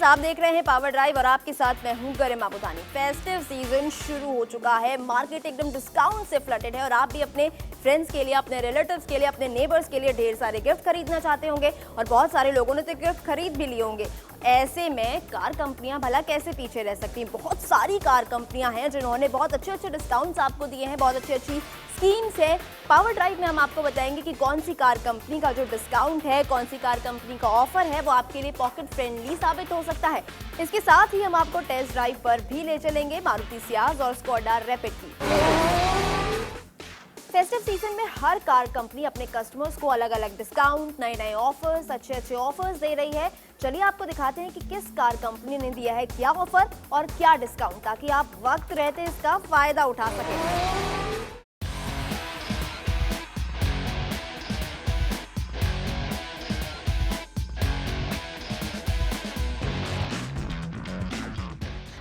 Viewers, आप देख रहे हैं पावर ड्राइव और आपके साथ मैं हूं गरिमा बुधानी। फेस्टिव सीजन शुरू हो चुका है, मार्केट एकदम डिस्काउंट से फ्लटेड है और आप भी अपने फ्रेंड्स के लिए, अपने रिलेटिव्स के लिए, अपने नेबर्स के लिए ढेर सारे गिफ्ट खरीदना चाहते होंगे और बहुत सारे लोगों ने तो गिफ्ट खरीद भी लिए होंगे। ऐसे में कार कंपनियां भला कैसे पीछे रह सकती हैं? बहुत सारी कार कंपनियां हैं जिन्होंने बहुत अच्छे डिस्काउंट्स आपको दिए हैं, बहुत अच्छी स्कीम्स है। पावर ड्राइव में हम आपको बताएंगे कि कौन सी कार कंपनी का जो डिस्काउंट है, कौन सी कार कंपनी का ऑफर है, वो आपके लिए पॉकेट फ्रेंडली साबित हो सकता है। इसके साथ ही हम आपको टेस्ट ड्राइव पर भी ले चलेंगे मारुति सियाज और स्कोडा रैपिड की। फेस्टिव सीजन में हर कार कंपनी अपने कस्टमर्स को अलग अलग डिस्काउंट, नए ऑफर्स, अच्छे ऑफर्स दे रही है। चलिए आपको दिखाते हैं कि किस कार कंपनी ने दिया है क्या ऑफर और क्या डिस्काउंट, ताकि आप वक्त रहते इसका फायदा उठा सकें।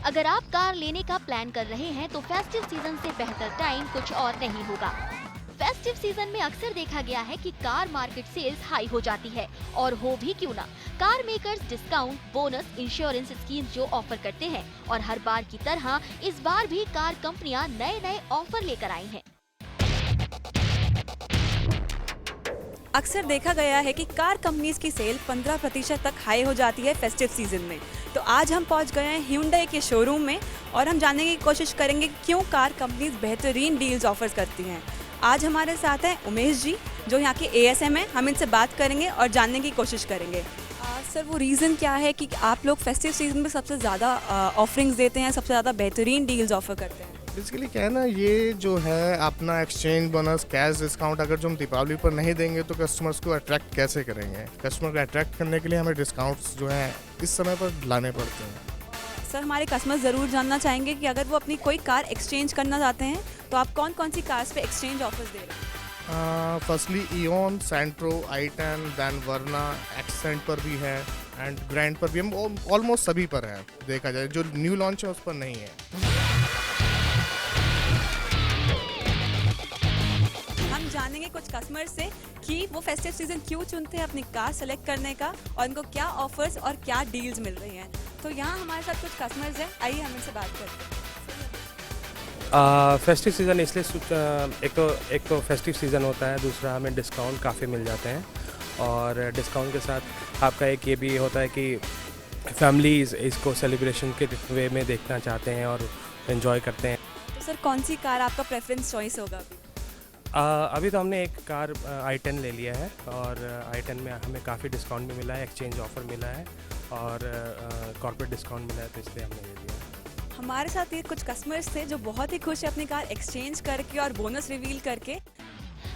अगर आप कार लेने का प्लान कर रहे हैं तो फेस्टिव सीजन से बेहतर टाइम कुछ और नहीं होगा। फेस्टिव सीजन में अक्सर देखा गया है कि कार मार्केट सेल्स हाई हो जाती है, और हो भी क्यों ना। Car makers discount, bonus, insurance scheme जो ऑफर करते हैं, और हर बार की तरह इस बार भी कार कंपनियां नए ऑफर लेकर आई हैं। अक्सर देखा गया है कि कार कंपनीज की सेल 15% तक हाई हो जाती है फेस्टिव सीजन में। तो आज हम पहुंच गए हैं Hyundai के शोरूम में और हम जानने की कोशिश करेंगे क्यों कार कंपनीज बेहतरीन डील्स ऑफर्स करती हैं। आज हमारे साथ हैं उमेश जी, जो यहाँ के ASM हैं। हम इनसे बात करेंगे और जानने की कोशिश करेंगे। सर, वो रीज़न क्या है कि आप लोग फेस्टिव सीजन में सबसे ज़्यादा ऑफरिंग्स देते हैं, सबसे ज़्यादा बेहतरीन डील्स ऑफर करते हैं? बेसिकली क्या है ना, ये जो है अपना एक्सचेंज बोनस, कैश डिस्काउंट अगर जो हम दीपावली पर नहीं देंगे तो कस्टमर्स को अट्रैक्ट कैसे करेंगे? कस्टमर को अट्रैक्ट करने के लिए हमें डिस्काउंट्स जो हैं इस समय पर लाने पड़ते हैं। सर, हमारे कस्टमर ज़रूर जानना चाहेंगे कि अगर वो अपनी कोई कार एक्सचेंज करना चाहते हैं तो आप कौन सी कार्स पे एक्सचेंज ऑफर्स दे रहे हैं? फर्स्टली इओन, सेंट्रो, i10, दैन वर्ना, एक्सेंट पर भी है एंड ग्रैंड पर भी। हम ऑलमोस्ट सभी पर है, देखा जाए जो न्यू लॉन्च है उस पर नहीं है। जानेंगे कुछ कस्टमर से कि वो फेस्टिव सीजन क्यों चुनते हैं अपनी कार सेलेक्ट करने का और उनको क्या ऑफर्स और क्या डील्स मिल रही हैं। तो यहाँ हमारे साथ कुछ कस्टमर्स हैं, आइए हम इनसे बात करते हैं। फेस्टिव सीज़न इसलिए एक तो फेस्टिव सीज़न होता है, दूसरा हमें डिस्काउंट काफ़ी मिल जाते हैं, और डिस्काउंट के साथ आपका एक ये भी होता है कि फैमिलीज़ इसको सेलिब्रेशन के वे में देखना चाहते हैं और एंजॉय करते हैं। तो सर, कौन सी कार आपका प्रेफरेंस चॉइस होगा अभी तो हमने एक कार i10 ले लिया है, और i10 में हमें काफ़ी डिस्काउंट भी मिला है, एक्सचेंज ऑफ़र मिला है और कॉर्पोरेट डिस्काउंट मिला है, तो इसलिए हमने ले लिया। हमारे साथ ये कुछ कस्टमर्स थे जो बहुत ही खुश है अपनी कार एक्सचेंज करके और बोनस रिवील करके।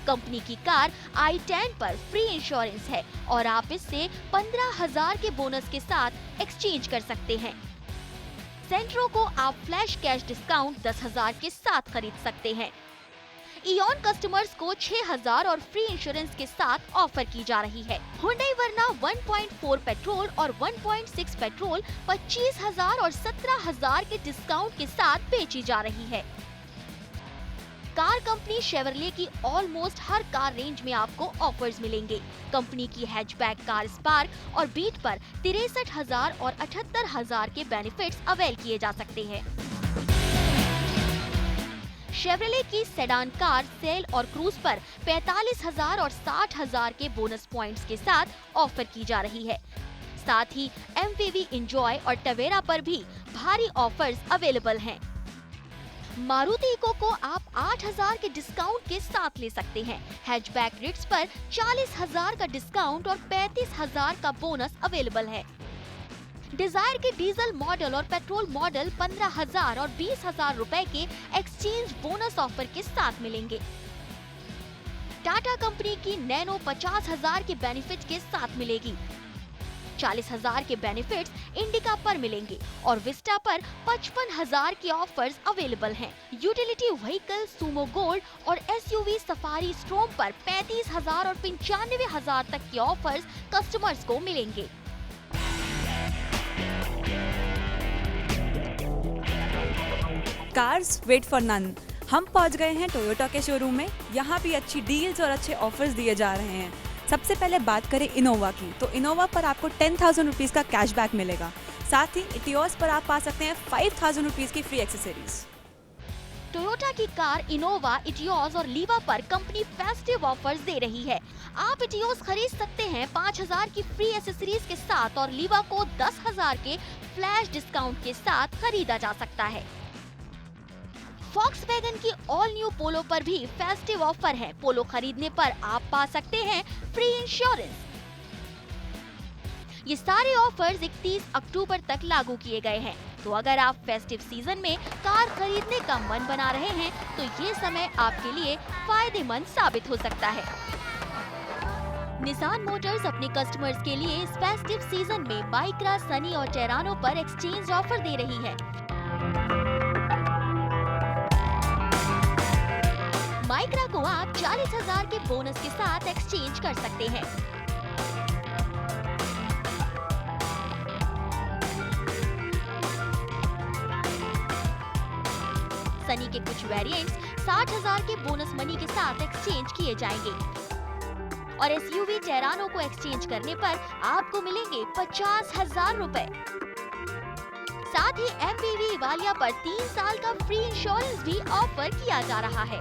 कंपनी की कार i10 पर फ्री इंश्योरेंस है और आप इससे 15,000 के बोनस के साथ एक्सचेंज कर सकते हैं। सेंट्रो को आप फ्लैश कैश डिस्काउंट 10,000 के साथ खरीद सकते हैं। इओन कस्टमर्स को 6,000 और फ्री इंश्योरेंस के साथ ऑफर की जा रही है। Hyundai वर्ना 1.4 पेट्रोल और 1.6 पेट्रोल 25,000 और 17,000 के डिस्काउंट के साथ बेची जा रही है। कार कंपनी शेवरले की ऑलमोस्ट हर कार रेंज में आपको ऑफर्स मिलेंगे। कंपनी की हैचबैक कार स्पार्क और बीट पर 63,000 और 78,000 के बेनिफिट्स अवेल किए जा सकते हैं। शेवरले की सेडान कार सेल और क्रूज पर 45,000 और 60,000 के बोनस पॉइंट्स के साथ ऑफर की जा रही है। साथ ही MPV इंजॉय और टवेरा पर भी भारी ऑफर्स अवेलेबल हैं। मारुति इको को आप 8,000 के डिस्काउंट के साथ ले सकते हैं। हैचबैक रिट्स पर 40,000 का डिस्काउंट और 35,000 का बोनस अवेलेबल है। डिजायर के डीजल मॉडल और पेट्रोल मॉडल 15,000 और 20,000 रुपए के एक्सचेंज बोनस ऑफर के साथ मिलेंगे। टाटा कंपनी की नैनो 50,000 के बेनिफिट के साथ मिलेगी। 40,000 के बेनिफिट्स इंडिका पर मिलेंगे और विस्टा पर 55,000 के ऑफर्स अवेलेबल हैं। यूटिलिटी व्हीकल सुमो गोल्ड और SUV सफारी स्ट्रोम पर 35,000 और 95,000 तक के ऑफर्स कस्टमर्स को मिलेंगे। Cars wait for none. हम पहुंच गए हैं टोयोटा के शोरूम में। यहाँ भी अच्छी डील्स और अच्छे ऑफर्स दिए जा रहे हैं। सबसे पहले बात करें इनोवा की, तो इनोवा पर आपको 10,000 रुपीज़ का कैशबैक मिलेगा। साथ ही इटियोस पर आप पा सकते हैं 5000 रुपीज़ की फ्री एक्सेसरीज। टोयोटा की कार इनोवा, इटियोस और लीवा पर कंपनी फेस्टिव ऑफर्स दे रही है। आप इटियोस खरीद सकते हैं 5000 की फ्री एक्सेसरीज के साथ और लीवा को 10,000 के फ्लैश डिस्काउंट के साथ खरीदा जा सकता है। वॉक्सवैगन की ऑल न्यू पोलो पर भी फेस्टिव ऑफर है। पोलो खरीदने पर आप पा सकते हैं फ्री इंश्योरेंस। ये सारे ऑफर्स 31 अक्टूबर तक लागू किए गए हैं। तो अगर आप फेस्टिव सीजन में कार खरीदने का मन बना रहे हैं तो ये समय आपके लिए फायदेमंद साबित हो सकता है। निसान मोटर्स अपने कस्टमर्स के लिए इस फेस्टिव सीजन में माइक्रा, सनी और टेरानो पर एक्सचेंज ऑफर दे रही है। माइक्रा को आप 40,000 के बोनस के साथ एक्सचेंज कर सकते हैं। सनी के कुछ वेरिएंट्स 60,000 के बोनस मनी के साथ एक्सचेंज किए जाएंगे और एसयूवी टेरानो को एक्सचेंज करने पर आपको मिलेंगे 50,000 रुपए। साथ ही एमपीवी वालिया पर 3 साल का फ्री इंश्योरेंस भी ऑफर किया जा रहा है।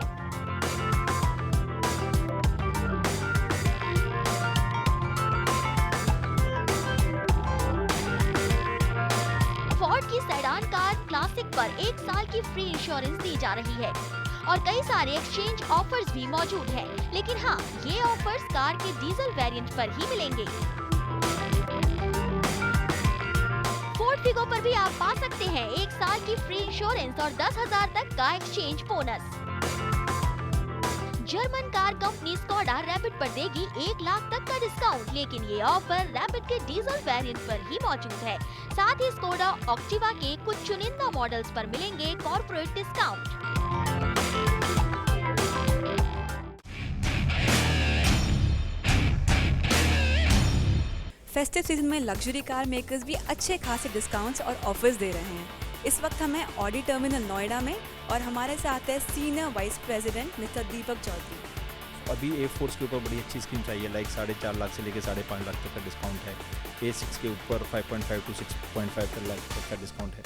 फोर्ड की सेडान कार क्लासिक पर 1 साल की फ्री इंश्योरेंस दी जा रही है और कई सारे एक्सचेंज ऑफर्स भी मौजूद हैं। लेकिन हाँ, ये ऑफर्स कार के डीजल वेरिएंट पर ही मिलेंगे। फोर्ड फिगो पर भी आप पा सकते हैं 1 साल की फ्री इंश्योरेंस और 10,000 तक का exchange bonus. German car company Skoda rapid पर देगी 1 लाख तक का डिस्काउंट, लेकिन ये ऑफर रैपिड के डीजल वेरिएंट पर ही मौजूद है। साथ ही स्कोडा ऑक्टिवा के कुछ चुनिंदा मॉडल्स पर मिलेंगे कॉर्पोरेट डिस्काउंट। फेस्टिव सीजन में लग्जरी कार मेकर्स भी अच्छे खासे डिस्काउंट्स और ऑफर्स दे रहे हैं। इस वक्त हम हैं ऑडी टर्मिनल नोएडा में और हमारे साथ है senior vice president mister Deepak Chaudhary. अभी A4 के ऊपर बड़ी अच्छी स्कीम चाहिए, लाइक 4.5 लाख से लेकर 5.5 लाख तक का डिस्काउंट है। A6 के ऊपर 5.5 to 6.5 लाख तक का डिस्काउंट है।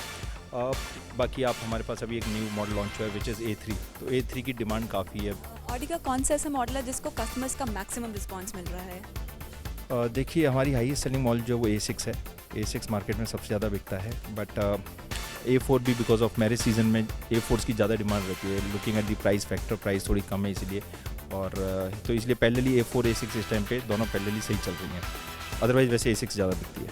बाकी आप हमारे पास अभी एक न्यू मॉडल लॉन्च हुआ है विच इज़ A3, तो A3 की डिमांड काफ़ी है। ऑडी का कौन सा ऐसा मॉडल है जिसको कस्टमर्स का मैक्सिमम रिस्पॉन्स मिल रहा है? देखिए, हमारी हाईएस्ट सेलिंग मॉडल जो वो A6 है। A6 मार्केट में सबसे ज़्यादा बिकता है, बट A4 भी बिकॉज ऑफ मैरिज सीजन में A4 की ज़्यादा डिमांड रहती है। Looking at the price factor, price थोड़ी कम है इसलिए, और तो इसलिए पैरेलली A4 A6 इस टाइम पे दोनों पैरेलली सही चल रही हैं। अदरवाइज वैसे A6 ज़्यादा बिकती है।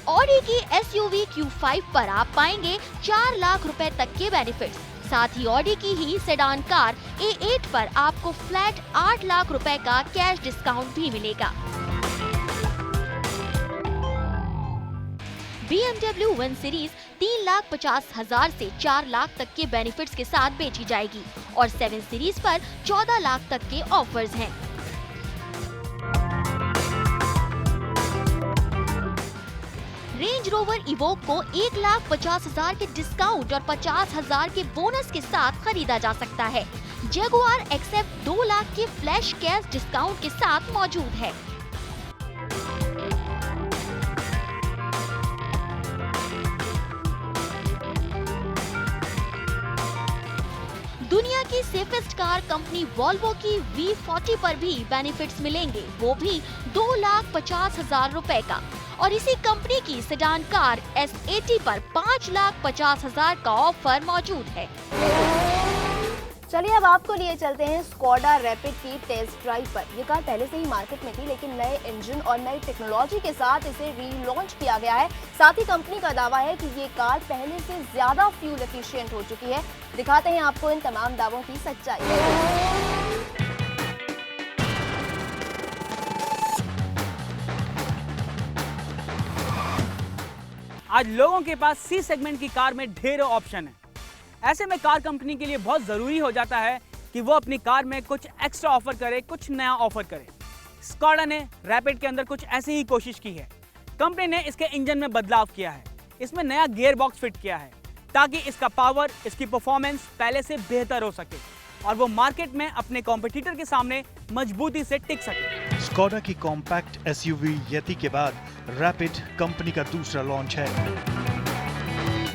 ऑडी की एसयूवी Q5 पर आप पाएंगे 4 लाख रुपए तक के बेनिफिट्स। साथ ही ऑडी की ही सेडान कार A8 पर आपको फ्लैट 8 लाख रुपए का कैश डिस्काउंट भी मिलेगा। BMW 1 सीरीज 3,50,000 से 4 लाख तक के बेनिफिट्स के साथ बेची जाएगी और 7 सीरीज पर 14 लाख तक के ऑफर्स हैं। रेंज रोवर इवोक को 1,50,000 के डिस्काउंट और 50,000 के बोनस के साथ खरीदा जा सकता है। जगुआर XF 2 लाख के फ्लैश कैश डिस्काउंट के साथ मौजूद है। दुनिया की सेफेस्ट कार कंपनी वॉल्वो की V40 पर भी बेनिफिट्स मिलेंगे, वो भी 2,50,000 रुपए का। और इसी कंपनी की सेडान कार S80 पर 5,50,000 का ऑफर मौजूद है। चलिए अब आपको लिए चलते हैं स्कोडा रैपिड की टेस्ट ड्राइव पर। ये कार पहले से ही मार्केट में थी, लेकिन नए इंजन और नई टेक्नोलॉजी के साथ इसे रीलॉन्च किया गया है। साथ ही कंपनी का दावा है कि ये कार पहले से ज्यादा फ्यूल एफिशिएंट हो चुकी है। दिखाते हैं आपको इन तमाम दावों की सच्चाई। आज लोगों के पास सी सेगमेंट की कार में ढेरों ऑप्शन है। ऐसे में कार कंपनी के लिए बहुत ज़रूरी हो जाता है कि वो अपनी कार में कुछ एक्स्ट्रा ऑफर करे, कुछ नया ऑफर करे। स्कोडा ने रैपिड के अंदर कुछ ऐसी ही कोशिश की है। कंपनी ने इसके इंजन में बदलाव किया है, इसमें नया गियर बॉक्स फिट किया है ताकि इसका पावर, इसकी परफॉर्मेंस पहले से बेहतर हो सके और वो मार्केट में अपने कॉम्पिटिटर के सामने मजबूती से टिक सके। स्कोडा की कॉम्पैक्ट एसयूवी येती के बाद रैपिड कंपनी का दूसरा लॉन्च है।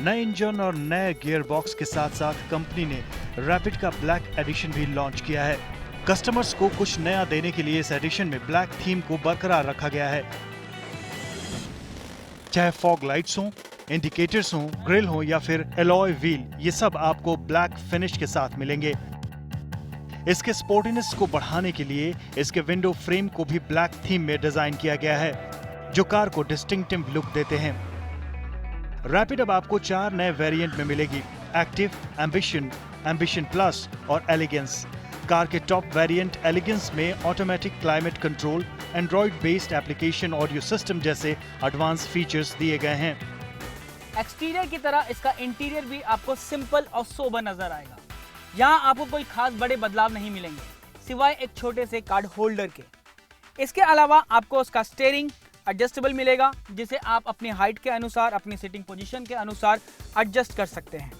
नए इंजन और नए गियर बॉक्स के साथ साथ कंपनी ने रैपिड का ब्लैक एडिशन भी लॉन्च किया है। कस्टमर्स को कुछ नया देने के लिए इस एडिशन में ब्लैक थीम को बरकरार रखा गया है। चाहे फॉग लाइट्स हों, इंडिकेटर्स हों, ग्रिल हो या फिर एलॉय व्हील, ये सब आपको ब्लैक फिनिश के साथ मिलेंगे। इसके स्पोर्टीनेस को बढ़ाने के लिए इसके विंडो फ्रेम को भी ब्लैक थीम में डिजाइन किया गया है, जो कार को डिस्टिंक्टिव लुक देते हैं। रैपिड अब आपको 4 नए वेरिएंट में मिलेगी: एक्टिव, एम्बिशन, एम्बिशन प्लस और एलिगेंस। कार के टॉप वेरिएंट एलिगेंस में automatic climate control, Android based application, audio system जैसे एडवांस फीचर्स दिए गए हैं। एक्सटीरियर की तरह इसका इंटीरियर भी आपको सिंपल और सोबर नजर आएगा। यहाँ आपको कोई खास बड़े बदलाव नहीं मिलेंगे, सिवाय एक छोटे से कार्ड होल्डर के। इसके अलावा आपको उसका स्टीयरिंग एडजस्टेबल मिलेगा, जिसे आप अपनी हाइट के अनुसार, अपनी सिटिंग पोजीशन के अनुसार एडजस्ट कर सकते हैं।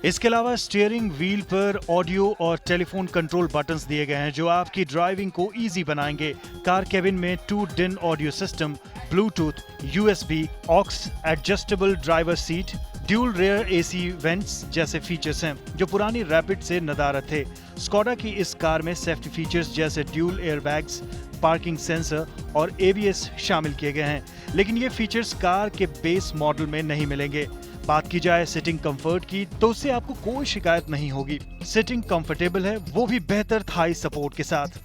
इसके अलावा स्टीयरिंग व्हील पर ऑडियो और टेलीफोन कंट्रोल बटन्स दिए गए हैं, जो आपकी ड्राइविंग को इजी बनाएंगे। कार केबिन में 2-DIN audio system, bluetooth, USB, aux, adjustable driver seat, dual rear AC vents जैसे फीचर्स हैं, जो पुरानी रैपिड से नदारद थे। स्कोडा की इस कार में सेफ्टी फीचर्स जैसे ड्यूल एयरबैग्स, पार्किंग सेंसर और ABS शामिल किए गए हैं, लेकिन ये फीचर्स कार के बेस मॉडल में नहीं मिलेंगे। बात की जाए सिटिंग कंफर्ट की, तो उससे आपको कोई शिकायत नहीं होगी। सिटिंग कंफर्टेबल है, वो भी बेहतर थाई सपोर्ट के साथ।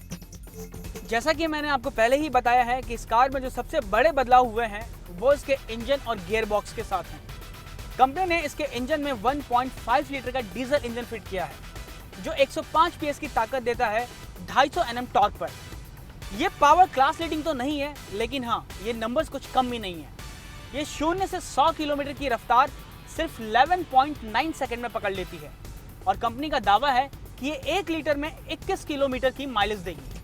जैसा कि मैंने आपको पहले ही बताया है कि इस कार में जो सबसे बड़े बदलाव हुए हैं वो इसके इंजन और गियर बॉक्स के साथ हैं। कंपनी ने इसके इंजन में 1.5 लीटर का डीजल इंजन फिट किया है, जो 105 PS की ताकत देता है 250 Nm टॉर्क पर। ये पावर क्लास लीडिंग तो नहीं है, लेकिन हाँ, ये नंबर्स कुछ कम भी नहीं है। ये 0 से 100 किलोमीटर की रफ्तार सिर्फ 11.9 सेकंड में पकड़ लेती है, और कंपनी का दावा है कि ये 1 लीटर में 21 किलोमीटर की माइलेज देगी।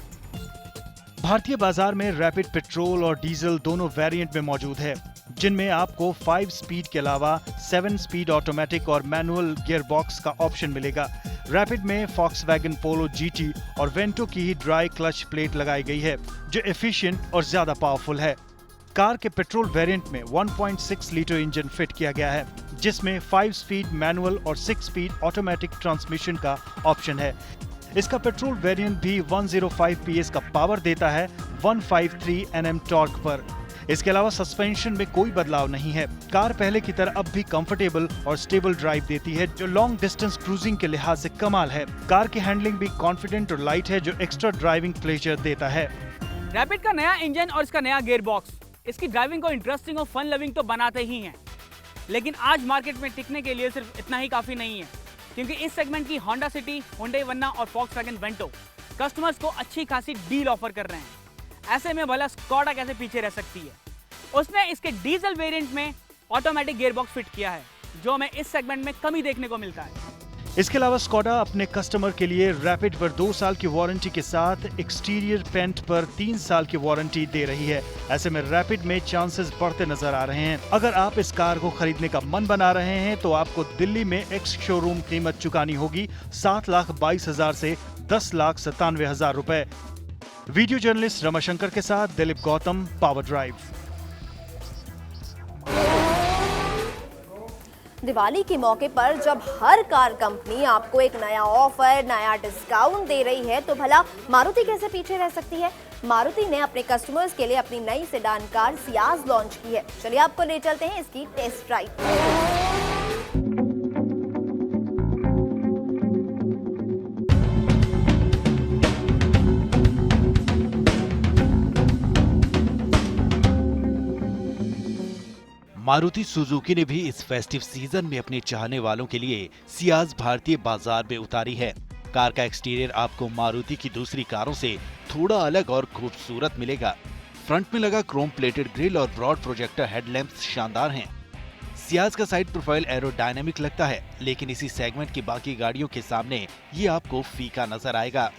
भारतीय बाजार में रैपिड पेट्रोल और डीजल दोनों वेरिएंट में मौजूद है, जिनमें आपको 5 स्पीड के अलावा 7 स्पीड ऑटोमेटिक और मैनुअल गियर बॉक्स का ऑप्शन मिलेगा। रैपिड में Volkswagen Polo GT और वेंटो की ही ड्राई क्लच प्लेट लगाई गई है, जो एफिशिएंट और ज्यादा पावरफुल है। कार के पेट्रोल वेरिएंट में 1.6 लीटर इंजन फिट किया गया है, जिसमें 5 स्पीड मैनुअल और 6 स्पीड ऑटोमेटिक ट्रांसमिशन का ऑप्शन है। इसका पेट्रोल वेरिएंट भी 105 PS का पावर देता है 153 Nm टॉर्क पर। इसके अलावा सस्पेंशन में कोई बदलाव नहीं है। कार पहले की तरह अब भी कंफर्टेबल और स्टेबल ड्राइव देती है, जो लॉन्ग डिस्टेंस क्रूजिंग के लिहाज से कमाल है। कार की हैंडलिंग भी कॉन्फिडेंट और लाइट है, जो एक्स्ट्रा ड्राइविंग प्लेजर देता है। रैपिड का नया इंजन और इसका नया गियर बॉक्स इसकी ड्राइविंग को इंटरेस्टिंग और फन लविंग तो बनाते ही हैं, लेकिन आज मार्केट में टिकने के लिए सिर्फ इतना ही काफी नहीं है, क्योंकि इस सेगमेंट की होंडा सिटी, Hyundai Verna और Volkswagen Vento कस्टमर्स को अच्छी खासी डील ऑफर कर रहे हैं। ऐसे में भला स्कोडा कैसे पीछे रह सकती है। उसने इसके डीजल वेरिएंट में ऑटोमेटिक गियर बॉक्स फिट किया है, जो हमें इस सेगमेंट में कम ही देखने को मिलता है। इसके अलावा स्कोडा अपने कस्टमर के लिए रैपिड पर 2 साल की वारंटी के साथ एक्सटीरियर पेंट पर 3 साल की वारंटी दे रही है। ऐसे में रैपिड में चांसेस बढ़ते नजर आ रहे हैं। अगर आप इस कार को खरीदने का मन बना रहे हैं, तो आपको दिल्ली में एक्स शोरूम कीमत चुकानी होगी 7,22,000 से 10,97,000 रुपए। वीडियो जर्नलिस्ट रमाशंकर के साथ दिलीप गौतम, पावर ड्राइव। दिवाली के मौके पर जब हर कार कंपनी आपको एक नया ऑफर, नया डिस्काउंट दे रही है, तो भला मारुति कैसे पीछे रह सकती है। मारुति ने अपने कस्टमर्स के लिए अपनी नई सेडान कार सियाज लॉन्च की है। चलिए आपको ले चलते हैं इसकी टेस्ट ड्राइव। मारुति सुजुकी ने भी इस फेस्टिव सीजन में अपने चाहने वालों के लिए सियाज भारतीय बाजार में उतारी है। कार का एक्सटीरियर आपको मारुति की दूसरी कारों से थोड़ा अलग और खूबसूरत मिलेगा। फ्रंट में लगा क्रोम प्लेटेड ग्रिल और ब्रॉड प्रोजेक्टर हेडलैम्प्स शानदार हैं। सियाज का साइड प्रोफाइल एरोडायनामिक लगता है, लेकिन इसी सेगमेंट की बाकी गाड़ियों के सामने ये आपको फीका नजर आएगा।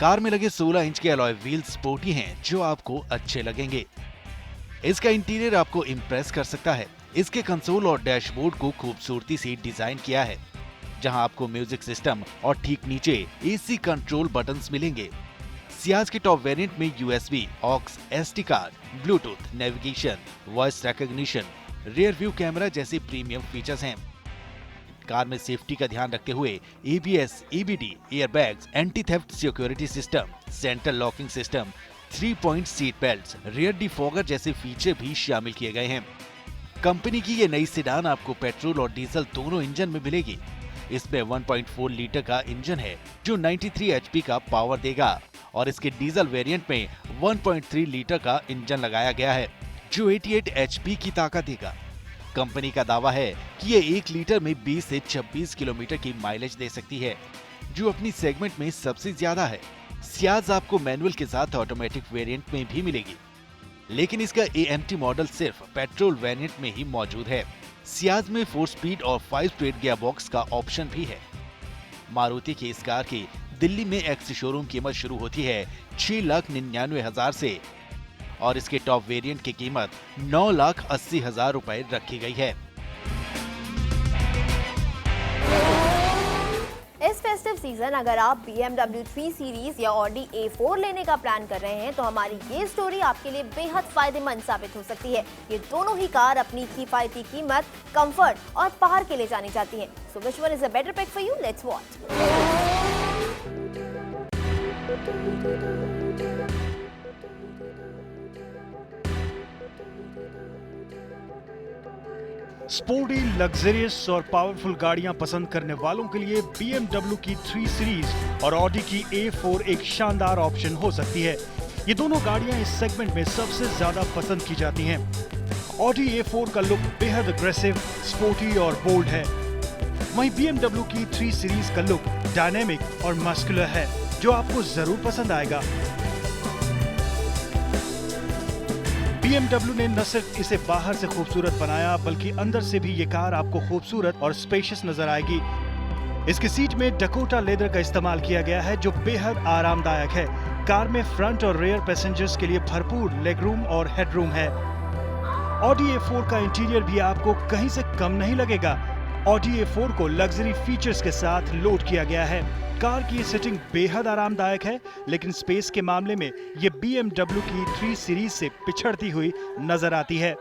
कार में लगे 16 इंच के अलॉय व्हील्स स्पोर्टी हैं जो आपको अच्छे लगेंगे। इसका इंटीरियर आपको इम्प्रेस कर सकता है। इसके कंसोल और डैशबोर्ड को खूबसूरती से डिजाइन किया है, जहां आपको म्यूजिक सिस्टम और ठीक नीचे एसी कंट्रोल बटन्स मिलेंगे। सियाज के टॉप वेरिएंट में USB, aux, SD card, bluetooth, navigation, voice recognition, rear view camera जैसे प्रीमियम फीचर्स हैं। कार में सेफ्टी का ध्यान रखते हुए ABS, EBD, airbags, anti theft security system, central locking system, 3 point seat belts, rear defogger जैसे feature भी शामिल किए गए हैं। कंपनी की ये नई सेडान आपको पेट्रोल और डीजल दोनों इंजन में मिलेगी। इसमें 1.4 लीटर का इंजन है जो 93 HP का पावर देगा और इसके डीजल वेरिएंट में 1.3 लीटर का इंजन लगाया गया है जो 88 HP की ताकत देगा। कंपनी का दावा है कि ये 1 लीटर में 20 से 26 किलोमीटर की माइलेज दे सकती है, जो अपनी सेगमेंट में सबसे ज्यादा है। सियाज आपको मैनुअल के साथ ऑटोमेटिक वेरिएंट में भी मिलेगी, लेकिन इसका AMT मॉडल सिर्फ पेट्रोल वेरिएंट में ही मौजूद है। सियाज में 4 स्पीड और 5 स्पीड गियर बॉक्स का ऑप्शन भी है। मारुति की इस कार की दिल्ली में एक्स शोरूम कीमत शुरू होती है 6,99,000 से और इसके टॉप वेरिएंट की कीमत 9,80,000 रुपए रखी गई है। इस फेस्टिव सीजन अगर आप BMW 3 सीरीज या Audi A4 लेने का प्लान कर रहे हैं तो हमारी ये स्टोरी आपके लिए बेहद फायदेमंद साबित हो सकती है। ये दोनों ही कार अपनी किफायती कीमत, कंफर्ट और पावर के लिए जानी जाती हैं। So which one is a better pick for you? Let's watch. Sporty, luxurious और पावरफुल गाड़ियां पसंद करने वालों के लिए BMW की 3 सीरीज और Audi की A4 एक शानदार ऑप्शन हो सकती है। ये दोनों गाड़ियां इस सेगमेंट में सबसे ज्यादा पसंद की जाती हैं। Audi A4 का लुक बेहद अग्रेसिव, स्पोर्टी और बोल्ड है। वहीं BMW की 3 सीरीज का लुक डायनेमिक और मस्कुलर है, जो आपको जरूर पसंद आएगा। BMW ने न सिर्फ इसे बाहर से खूबसूरत बनाया, बल्कि अंदर से भी ये कार आपको खूबसूरत और स्पेशियस नजर आएगी। इसके सीट में डकोटा लेदर का इस्तेमाल किया गया है, जो बेहद आरामदायक है। कार में फ्रंट और रेयर पैसेंजर्स के लिए भरपूर लेग रूम और हेडरूम है। Audi A4 का इंटीरियर भी आपको कहीं से कम नहीं लगेगा। Audi A4 को लग्जरी फीचर्स के साथ लोड किया गया है। कार की सिटिंग बेहद आरामदायक है, लेकिन स्पेस के मामले में ये BMW की 3 सीरीज से पिछड़ती हुई नजर आती है।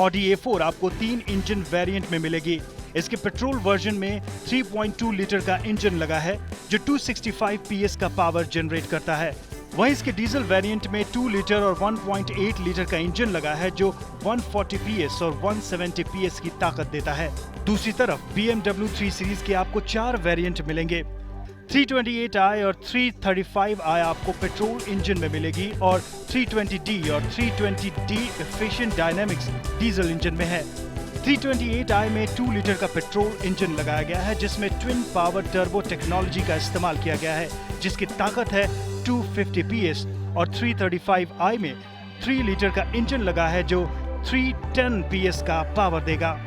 Audi A4 आपको 3 इंजन वेरिएंट में मिलेगी। इसके पेट्रोल वर्जन में 3.2 लीटर का इंजन लगा है, जो 265 PS का पावर जनरेट करता है। वहीं इसके डीजल वेरिएंट में 2 लीटर और 1.8 लीटर का इंजन लगा है, जो 140 PS और 170 PS की ताकत देता है। दूसरी तरफ BMW 3 सीरीज के आपको 4 वेरिएंट मिलेंगे। 328i और 335i आपको पेट्रोल इंजन में मिलेगी और 320d और 320d efficient dynamics diesel engine में है। 328i में 2 लीटर का पेट्रोल इंजन लगाया गया है, जिसमें ट्विन पावर टर्बो टेक्नोलॉजी का इस्तेमाल किया गया है, जिसकी ताकत है 250 PS और 335i में 3 लीटर का इंजन लगा है, जो 310 PS का पावर देगा।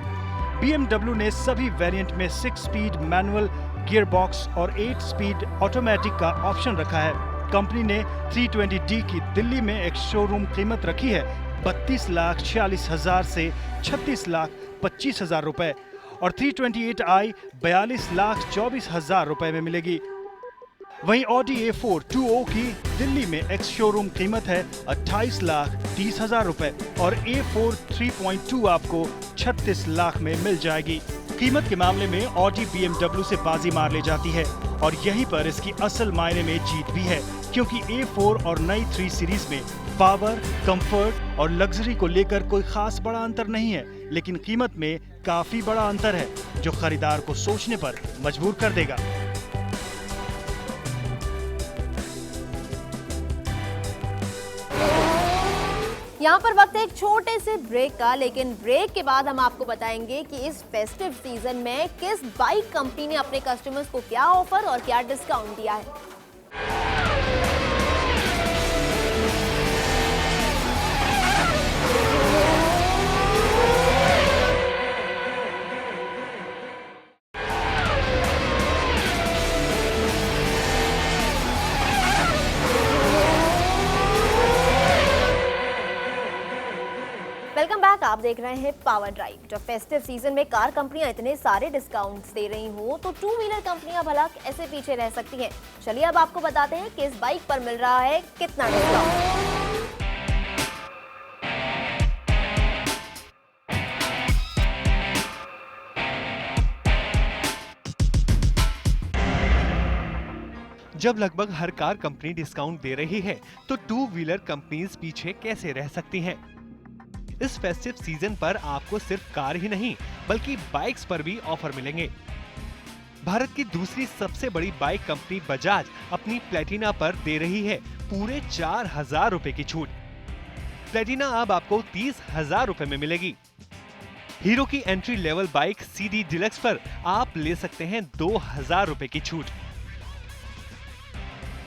BMW ने सभी वेरिएंट में 6 स्पीड मैनुअल गियर बॉक्स और 8 स्पीड ऑटोमेटिक का ऑप्शन रखा है। कंपनी ने 320d की दिल्ली में एक शोरूम कीमत रखी है 32,46,000 से 36,25,000 रुपए और 328i 42,24,000 रुपए में मिलेगी। वहीं Audi A4 2O की दिल्ली में एक्स शोरूम कीमत है 28,30,000 रुपए और A4 3.2 आपको 36 लाख में मिल जाएगी। कीमत के मामले में Audi BMW से बाजी मार ले जाती है और यहीं पर इसकी असल मायने में जीत भी है, क्योंकि A4 और नई 3 सीरीज में पावर, कंफर्ट और लग्जरी को लेकर कोई खास बड़ा अंतर नहीं है, लेकिन कीमत में काफी बड़ा अंतर है, जो खरीदार को सोचने पर मजबूर कर देगा। यहाँ पर वक्त है एक छोटे से ब्रेक का, लेकिन ब्रेक के बाद हम आपको बताएंगे कि इस फेस्टिव सीजन में किस बाइक कंपनी ने अपने कस्टमर्स को क्या ऑफर और क्या डिस्काउंट दिया है। आप देख रहे हैं पावर ड्राइव। जब फेस्टिव सीजन में कार कंपनियां इतने सारे डिस्काउंट्स दे रही हो तो टू व्हीलर कंपनियां भला ऐसे पीछे रह सकती हैं। चलिए अब आपको बताते हैं कि इस बाइक पर मिल रहा है कितना डिस्काउंट। जब लगभग हर कार कंपनी डिस्काउंट दे रही है तो टू व्हीलर कंपनीज पीछे कैसे रह सकती हैं? इस फेस्टिव सीजन पर आपको सिर्फ कार ही नहीं बल्कि बाइक्स पर भी ऑफर मिलेंगे। भारत की दूसरी सबसे बड़ी बाइक कंपनी बजाज अपनी प्लेटिना पर दे रही है पूरे 4,000 रुपए की छूट। प्लेटिना अब आपको 30,000 रुपए में मिलेगी। हीरो की entry level bike CD deluxe पर आप ले सकते हैं 2,000 रुपए की छूट।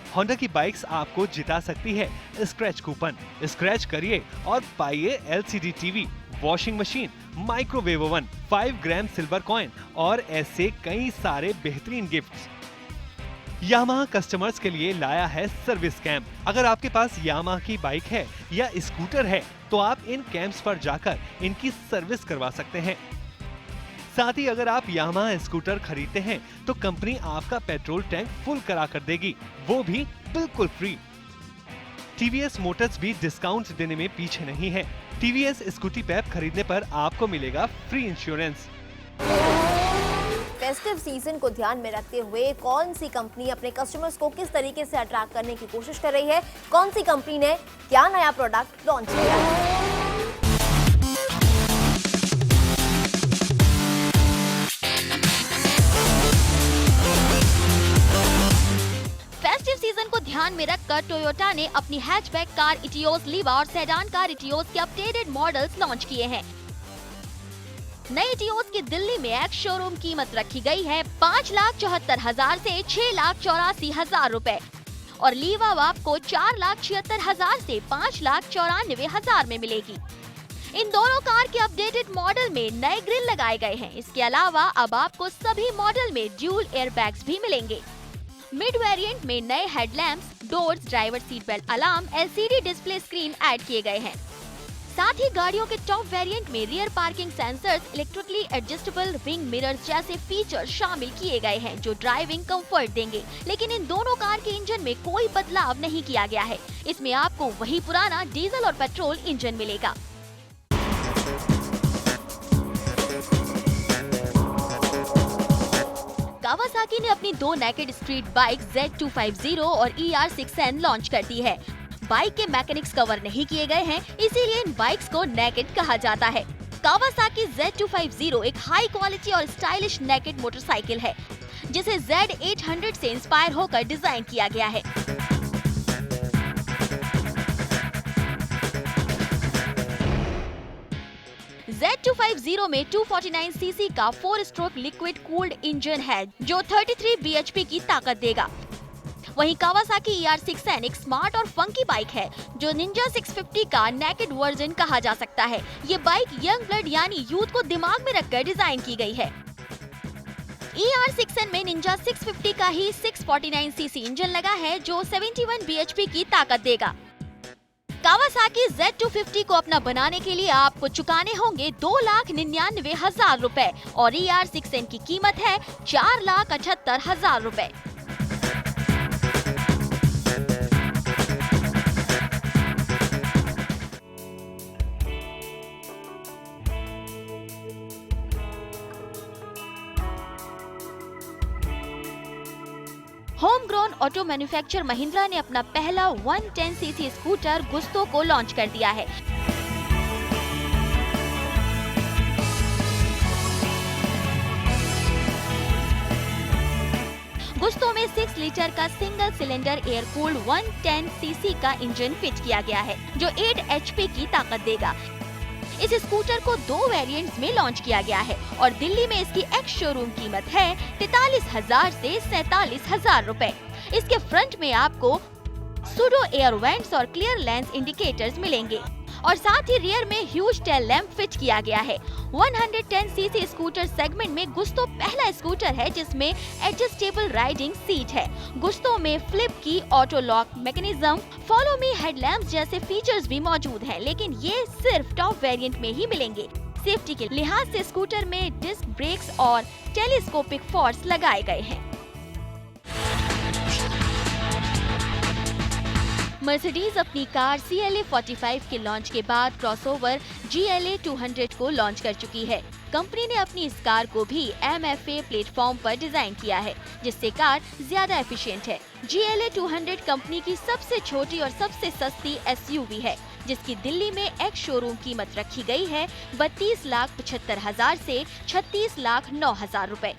होंडा की बाइक्स आपको जिता सकती है स्क्रैच कूपन। स्क्रैच करिए और पाइए LCD TV, washing machine, microwave oven, 5 ग्राम सिल्वर कॉइन और ऐसे कई सारे बेहतरीन गिफ्ट्स। यामाहा कस्टमर्स के लिए लाया है सर्विस कैंप। अगर आपके पास यामाहा की बाइक है या स्कूटर है तो आप इन कैंप्स पर जाकर इनकी सर्विस करवा सकते हैं। साथ ही अगर आप यामाहा स्कूटर खरीदते हैं तो कंपनी आपका पेट्रोल टैंक फुल करा कर देगी, वो भी बिल्कुल फ्री। TVS मोटर्स भी डिस्काउंट देने में पीछे नहीं है। TVS स्कूटी पेप खरीदने पर आपको मिलेगा फ्री इंश्योरेंस। फेस्टिव सीजन को ध्यान में रखते हुए कौन सी कंपनी अपने कस्टमर्स को किस तरीके से अट्रैक्ट करने की कोशिश कर रही है, कौन सी कंपनी ने क्या नया प्रोडक्ट लॉन्च किया है। फेस्टिव सीजन को ध्यान में रखकर टोयोटा ने अपनी हैचबैक कार इटियोस लीवा और सेडान कार इटियोस के अपडेटेड मॉडल्स लॉन्च किए हैं। नई इटियोस की दिल्ली में एक्स शोरूम कीमत रखी गई है 5,74,000 से 6,84,000 रुपए और लीवा आपको 4,76,000 से 5,94,000 में मिलेगी। इन दोनों कार के अपडेटेड मॉडल में नए ग्रिल लगाए गए हैं। इसके अलावा अब आपको सभी मॉडल में ड्यूल एयरबैग्स भी मिलेंगे। मिड वेरिएंट में नए headlamps, doors, driver seat belt alarm, LCD display screen add किए गए हैं। साथ ही गाड़ियों के टॉप वेरिएंट में rear parking sensors, electrically adjustable wing mirrors जैसे फीचर शामिल किए गए हैं जो ड्राइविंग कंफर्ट देंगे। लेकिन इन दोनों कार के इंजन में कोई बदलाव नहीं किया गया है। इसमें आपको वही पुराना डीजल और पेट्रोल इंजन मिलेगा। कावासाकी ने अपनी दो नेकेड स्ट्रीट बाइक Z250 और ER6N लॉन्च कर दी है। बाइक के मैकेनिक्स कवर नहीं किए गए हैं, इसीलिए इन बाइक्स को नेकेड कहा जाता है। कावासाकी Z250 एक हाई क्वालिटी और स्टाइलिश नेकेड मोटरसाइकिल है जिसे Z800 से इंस्पायर होकर डिजाइन किया गया है। Z250 में 249 सीसी का 4 स्ट्रोक लिक्विड कूल्ड इंजन है जो 33 bhp की ताकत देगा। वहीं कावासाकी ER6N एक स्मार्ट और फंकी बाइक है जो निंजा 650 का नेकेड वर्जन कहा जा सकता है। ये बाइक यंग ब्लड यानी यूथ को दिमाग में रखकर डिजाइन की गई है। ER6N में निंजा 650 का ही 649 सीसी इंजन लगा है जो 71 bhp की ताकत देगा। कावासाकी Z250 को अपना बनाने के लिए आपको चुकाने होंगे 2,99,000 रुपए और ER6N की कीमत है 4,78,000 रुपए। Home grown auto manufacturer Mahindra ने अपना पहला 110 सीसी स्कूटर गुस्तो को लॉन्च कर दिया है। गुस्तो में 6 लीटर का single cylinder air cooled 110 CC का इंजन फिट किया गया है जो 8 HP की ताकत देगा। इस स्कूटर को 2 वेरिएंट्स में लॉन्च किया गया है और दिल्ली में इसकी एक्स शोरूम कीमत है 43,000 से 47,000 रुपए। इसके फ्रंट में आपको सूडो एयर वेंट्स और क्लियर लेंस इंडिकेटर्स मिलेंगे। और साथ ही रियर में ह्यूज टेल लैंप फिट किया गया है। 110 सीसी स्कूटर सेगमेंट में गुस्तो पहला स्कूटर है जिसमें एडजस्टेबल राइडिंग सीट है। गुस्तो में फ्लिप की auto lock mechanism, follow me headlamps जैसे फीचर्स भी मौजूद हैं, लेकिन ये सिर्फ टॉप वेरिएंट में ही मिलेंगे। सेफ्टी के लिहाज से स्कूटर में डिस्क ब्रेक्स और टेलीस्कोपिक फॉर्स लगाए गए हैं। मर्सिडीज अपनी कार CLA 45 के लॉन्च के बाद क्रॉसओवर GLA 200 को लॉन्च कर चुकी है। कंपनी ने अपनी इस कार को भी MFA प्लेटफॉर्म पर डिजाइन किया है, जिससे कार ज्यादा एफिशिएंट है। GLA 200 कंपनी की सबसे छोटी और सबसे सस्ती SUV है, जिसकी दिल्ली में एक्स शोरूम कीमत रखी गई है 32,75,000 से 36,09,000 रुपए।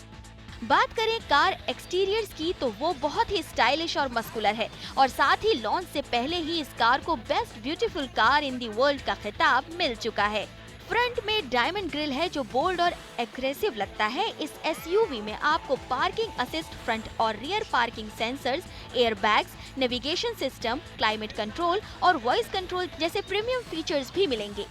बात करें कार एक्सटीरियर्स की तो वो बहुत ही स्टाइलिश और मस्कुलर है और साथ ही लॉन्च से पहले ही इस कार को best beautiful car in the world का खिताब मिल चुका है। फ्रंट में डायमंड ग्रिल है जो बोल्ड और एग्रेसिव लगता है। इस SUV में आपको पार्किंग असिस्ट फ्रंट और rear parking sensors, airbags, navigation system, climate control और वॉइस कंट्रोल जैसे प्रीमियम फीचर्स भी मिलेंगे।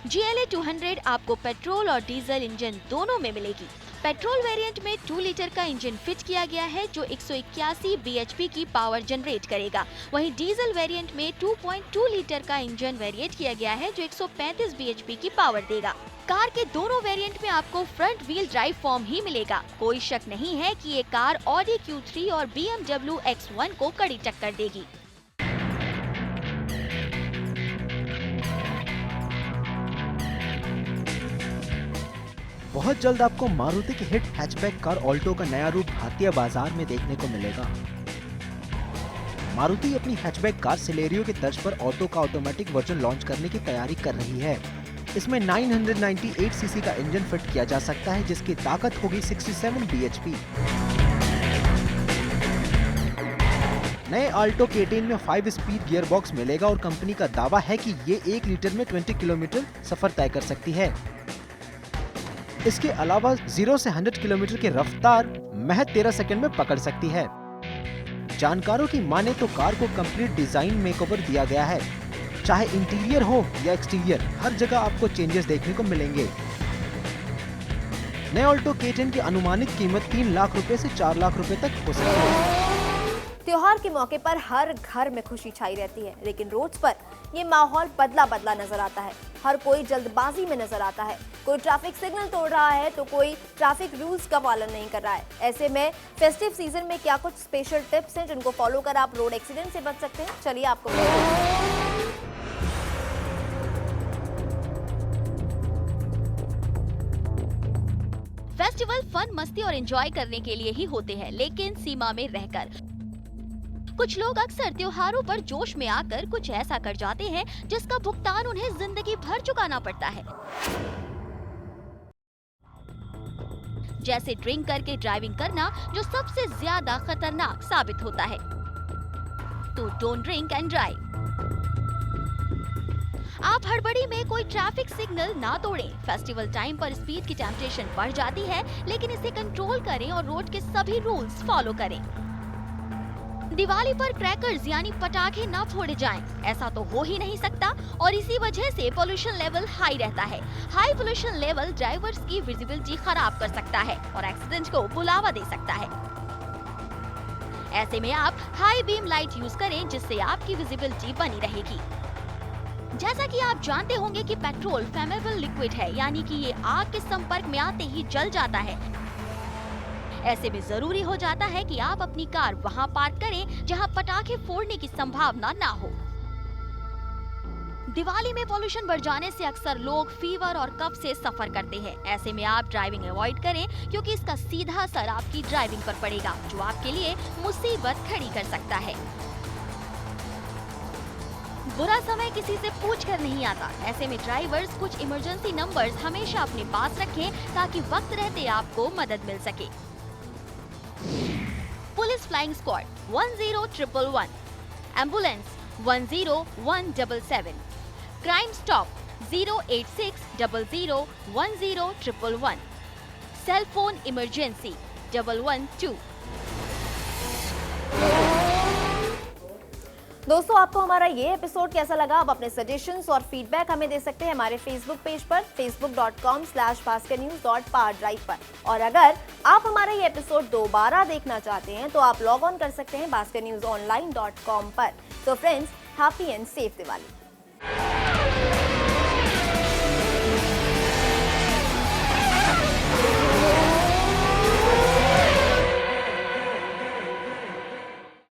GLA 200 आपको पेट्रोल और डीजल इंजन दोनों में मिलेगी। पेट्रोल वेरिएंट में 2 लीटर का इंजन फिट किया गया है जो 181 bhp की पावर जनरेट करेगा। वहीं डीजल वेरिएंट में 2.2 लीटर का इंजन वेरिएट किया गया है जो 135 bhp की पावर देगा। कार के दोनों वेरिएंट में आपको फ्रंट व्हील ड्राइव फॉर्म ही मिलेगा। कोई शक नहीं है कि ये कार Audi Q3 और BMW X1 को कड़ी टक्कर देगी। बहुत जल्द आपको मारुति की हिट हैचबैक कार ऑल्टो का नया रूप भारतीय बाजार में देखने को मिलेगा। मारुति अपनी हैचबैक कार सिलेरियो की तर्ज पर ऑल्टो का ऑटोमेटिक वर्जन लॉन्च करने की तैयारी कर रही है। इसमें 998 सीसी का इंजन फिट किया जा सकता है जिसकी ताकत होगी 67 bhp। नए ऑल्टो K10 में 5 स्पीड गियर बॉक्स मिलेगा और कंपनी का दावा है कि ये 1 लीटर में 20 किलोमीटर सफर तय कर सकती है। इसके अलावा 0 से 100 किलोमीटर की रफ्तार महज 13 सेकंड में पकड़ सकती है। जानकारों की माने तो कार को कंप्लीट डिजाइन मेकओवर दिया गया है। चाहे इंटीरियर हो या एक्सटीरियर, हर जगह आपको चेंजेस देखने को मिलेंगे। नए ऑल्टो K10 की अनुमानित कीमत 3 लाख रुपए से 4 लाख रुपए तक हो सकती है। त्योहार के मौके पर हर घर में खुशी छाई रहती है, लेकिन रोड्स पर ये माहौल बदला बदला नजर आता है। हर कोई जल्दबाजी में नजर आता है, कोई ट्रैफिक सिग्नल तोड़ रहा है तो कोई ट्रैफिक रूल्स का पालन नहीं कर रहा है। ऐसे में फेस्टिव सीजन में क्या कुछ स्पेशल टिप्स हैं जिनको फॉलो कर आप रोड एक्सीडेंट से बच सकते हैं? चलिए आपको फेस्टिवल फन, मस्ती और एंजॉय करने के लिए ही होते हैं, लेकिन सीमा में रहकर। कुछ लोग अक्सर त्योहारों पर जोश में आकर कुछ ऐसा कर जाते हैं जिसका भुगतान उन्हें जिंदगी भर चुकाना पड़ता है। जैसे ड्रिंक करके ड्राइविंग करना, जो सबसे ज्यादा खतरनाक साबित होता है। तो डोंट ड्रिंक एंड ड्राइव। आप हड़बड़ी में कोई ट्रैफिक सिग्नल ना तोड़ें। फेस्टिवल टाइम पर स्पीड की टेम्पटेशन बढ़ जाती है, लेकिन इसे कंट्रोल करें और रोड के सभी रूल्स फॉलो करें। दिवाली पर क्रैकर्स यानी पटाखे ना फोड़े जाएं, ऐसा तो हो ही नहीं सकता और इसी वजह से पोल्यूशन लेवल हाई रहता है। हाई पोल्यूशन लेवल ड्राइवर्स की विजिबिलिटी खराब कर सकता है और एक्सीडेंट को बुलावा दे सकता है। ऐसे में आप हाई बीम लाइट यूज करें जिससे आपकी विजिबिलिटी बनी रहेगी। जैसा कि आप जानते होंगे कि पेट्रोल फ्लेमेबल लिक्विड है, यानी कि ये आग के संपर्क में आते ही जल जाता है। ऐसे में जरूरी हो जाता है कि आप अपनी कार वहां पार्क करें जहां पटाखे फोड़ने की संभावना ना हो। दिवाली में पोल्यूशन बढ़ जाने से अक्सर लोग फीवर और कफ से सफर करते हैं। ऐसे में आप ड्राइविंग अवॉइड करें क्योंकि इसका सीधा असर आपकी ड्राइविंग पर पड़ेगा, जो आपके लिए मुसीबत खड़ी कर सकता है। बुरा समय किसी से पूछ कर नहीं आता। ऐसे में ड्राइवर्स कुछ इमरजेंसी नंबर्स हमेशा अपने पास रखें ताकि वक्त रहते आपको मदद मिल सके। Police flying squad 10111, ambulance 10177, crime stop 08600101111, cell phone emergency 112। दोस्तों, आपको हमारा ये एपिसोड कैसा लगा? आप अपने सजेशंस और फीडबैक हमें दे सकते हैं हमारे फेसबुक पेज पर facebook.com/bhaskarnews.power drive पर। और अगर आप हमारा ये एपिसोड दोबारा देखना चाहते हैं तो आप लॉग ऑन कर सकते हैं bhaskarnewsonline.com पर। तो friends, happy and safe Diwali.